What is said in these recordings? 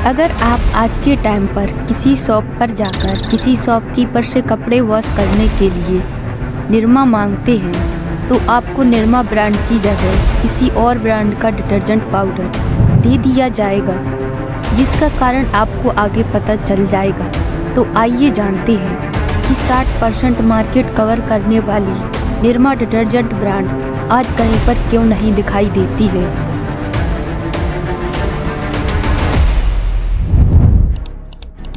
अगर आप आज के टाइम पर किसी शॉप पर जाकर किसी शॉपकीपर से कपड़े वॉश करने के लिए निरमा मांगते हैं तो आपको निरमा ब्रांड की जगह किसी और ब्रांड का डिटर्जेंट पाउडर दे दिया जाएगा, जिसका कारण आपको आगे पता चल जाएगा। तो आइए जानते हैं कि 60% मार्केट कवर करने वाली निरमा डिटर्जेंट ब्रांड आज कहीं पर क्यों नहीं दिखाई देती है।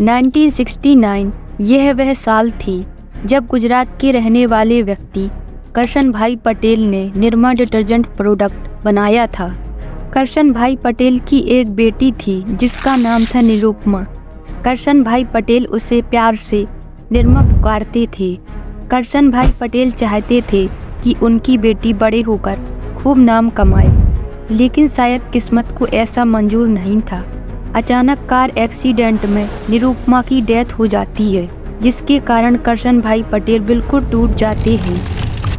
1969 यह वह साल थी जब गुजरात के रहने वाले व्यक्ति करशन भाई पटेल ने निरमा डिटर्जेंट प्रोडक्ट बनाया था। करशन भाई पटेल की एक बेटी थी जिसका नाम था निरुपमा। करशन भाई पटेल उसे प्यार से निरमा पुकारते थे। करशन भाई पटेल चाहते थे कि उनकी बेटी बड़े होकर खूब नाम कमाए, लेकिन शायद किस्मत को ऐसा मंजूर नहीं था। अचानक कार एक्सीडेंट में निरुपमा की डेथ हो जाती है, जिसके कारण करशन भाई पटेल बिल्कुल टूट जाते हैं।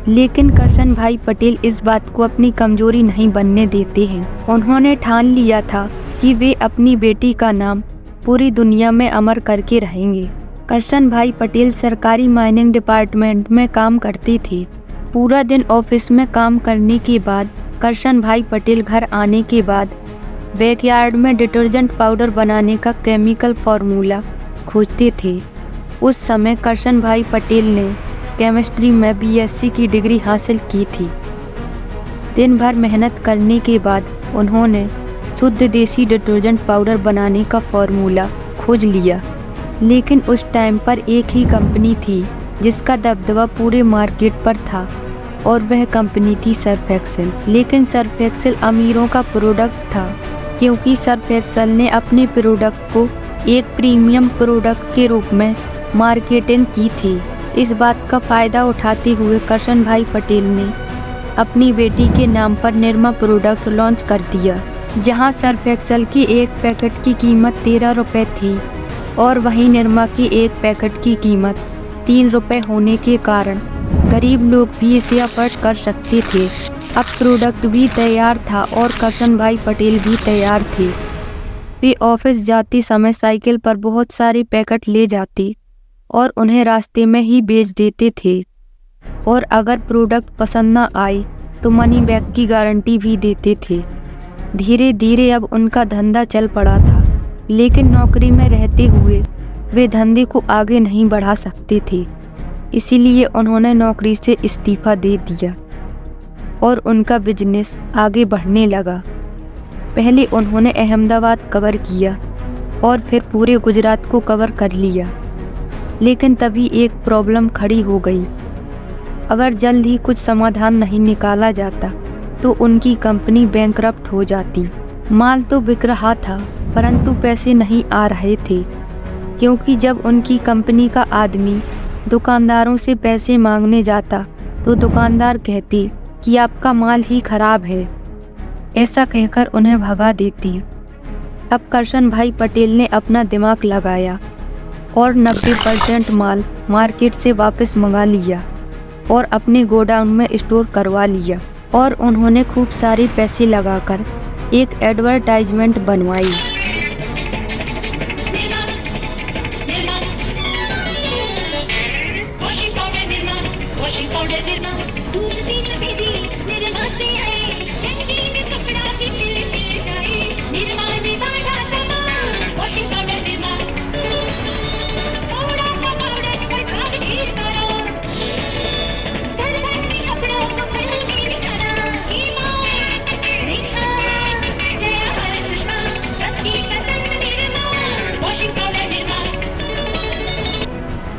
लेकिन करशन भाई पटेल इस बात को अपनी कमजोरी नहीं बनने देते हैं। उन्होंने ठान लिया था कि वे अपनी बेटी का नाम पूरी दुनिया में अमर करके रहेंगे। करशन भाई पटेल सरकारी माइनिंग डिपार्टमेंट में काम करते थे। पूरा दिन ऑफिस में काम करने के बाद करशन भाई पटेल घर आने के बाद बैकयार्ड में डिटर्जेंट पाउडर बनाने का केमिकल फार्मूला खोजते थे। उस समय करशन भाई पटेल ने केमिस्ट्री में बीएससी की डिग्री हासिल की थी। दिन भर मेहनत करने के बाद उन्होंने शुद्ध देसी डिटर्जेंट पाउडर बनाने का फार्मूला खोज लिया। लेकिन उस टाइम पर एक ही कंपनी थी जिसका दबदबा पूरे मार्केट पर था, और वह कंपनी थी सर्फ एक्सेल। लेकिन सर्फ एक्सेल अमीरों का प्रोडक्ट था, क्योंकि सर्फ एक्सेल ने अपने प्रोडक्ट को एक प्रीमियम प्रोडक्ट के रूप में मार्केटिंग की थी। इस बात का फ़ायदा उठाते हुए करशन भाई पटेल ने अपनी बेटी के नाम पर निरमा प्रोडक्ट लॉन्च कर दिया। जहां सर्फ एक्सेल की एक पैकेट की कीमत 13 रुपये थी और वहीं निरमा की एक पैकेट की कीमत 3 रुपये होने के कारण गरीब लोग भी इसे अफोर्ड कर सकते थे। अब प्रोडक्ट भी तैयार था और करशन भाई पटेल भी तैयार थे। वे ऑफिस जाते समय साइकिल पर बहुत सारे पैकेट ले जाते और उन्हें रास्ते में ही बेच देते थे, और अगर प्रोडक्ट पसंद न आए तो मनी बैक की गारंटी भी देते थे। धीरे धीरे अब उनका धंधा चल पड़ा था, लेकिन नौकरी में रहते हुए वे धंधे को आगे नहीं बढ़ा सकते थे। इसीलिए उन्होंने नौकरी से इस्तीफा दे दिया और उनका बिजनेस आगे बढ़ने लगा। पहले उन्होंने अहमदाबाद कवर किया और फिर पूरे गुजरात को कवर कर लिया। लेकिन तभी एक प्रॉब्लम खड़ी हो गई। अगर जल्द ही कुछ समाधान नहीं निकाला जाता तो उनकी कंपनी बैंकरप्ट हो जाती। माल तो बिक रहा था, परंतु पैसे नहीं आ रहे थे, क्योंकि जब उनकी कंपनी का आदमी दुकानदारों से पैसे मांगने जाता तो दुकानदार कहते कि आपका माल ही खराब है। ऐसा कहकर उन्हें भगा देती। अब करशन भाई पटेल ने अपना दिमाग लगाया और 90% माल मार्केट से वापस मंगा लिया और अपने गोडाउन में स्टोर करवा लिया। और उन्होंने खूब सारे पैसे लगाकर एक एडवर्टाइजमेंट बनवाई।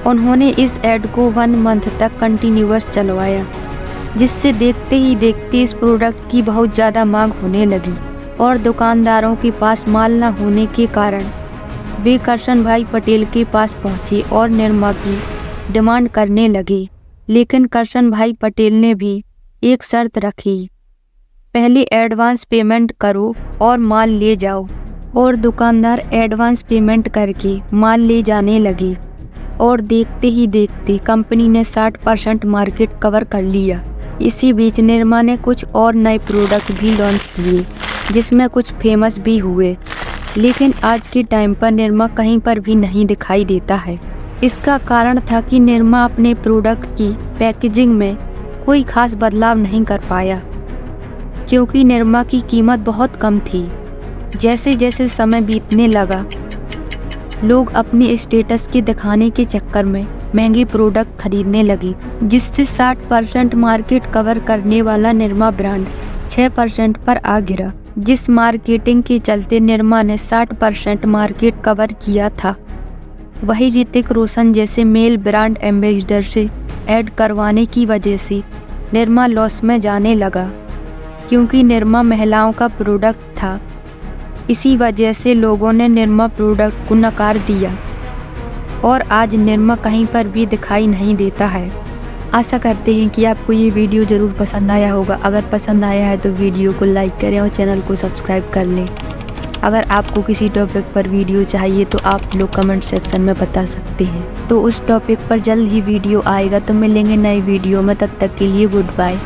उन्होंने इस ऐड को 1 मंथ तक कंटिन्यूअस चलवाया, जिससे देखते ही देखते इस प्रोडक्ट की बहुत ज़्यादा मांग होने लगी और दुकानदारों के पास माल न होने के कारण वे करशन भाई पटेल के पास पहुँचे और निरमा की डिमांड करने लगे। लेकिन करशन भाई पटेल ने भी एक शर्त रखी, पहले एडवांस पेमेंट करो और माल ले जाओ। और दुकानदार एडवांस पेमेंट करके माल ले जाने लगे और देखते ही देखते कंपनी ने 60% मार्केट कवर कर लिया। इसी बीच निरमा ने कुछ और नए प्रोडक्ट भी लॉन्च किए, जिसमें कुछ फेमस भी हुए। लेकिन आज के टाइम पर निरमा कहीं पर भी नहीं दिखाई देता है। इसका कारण था कि निरमा अपने प्रोडक्ट की पैकेजिंग में कोई खास बदलाव नहीं कर पाया, क्योंकि निरमा की कीमत बहुत कम थी। जैसे जैसे समय बीतने लगा, लोग अपनी स्टेटस के दिखाने के चक्कर में महंगे प्रोडक्ट खरीदने लगे, जिससे 60% मार्केट कवर करने वाला निरमा ब्रांड 6% पर आ गिरा। जिस मार्केटिंग के चलते निरमा ने 60% मार्केट कवर किया था, वही ऋतिक रोशन जैसे मेल ब्रांड एम्बेसडर से ऐड करवाने की वजह से निरमा लॉस में जाने लगा, क्योंकि निरमा महिलाओं का प्रोडक्ट था। इसी वजह से लोगों ने निरमा प्रोडक्ट को नकार दिया और आज निरमा कहीं पर भी दिखाई नहीं देता है। आशा करते हैं कि आपको ये वीडियो ज़रूर पसंद आया होगा। अगर पसंद आया है तो वीडियो को लाइक करें और चैनल को सब्सक्राइब कर लें। अगर आपको किसी टॉपिक पर वीडियो चाहिए तो आप लोग कमेंट सेक्शन में बता सकते हैं। तो उस टॉपिक पर जल्द ही वीडियो आएगा। तो मिलेंगे नई वीडियो में, तब तक के लिए गुड बाय।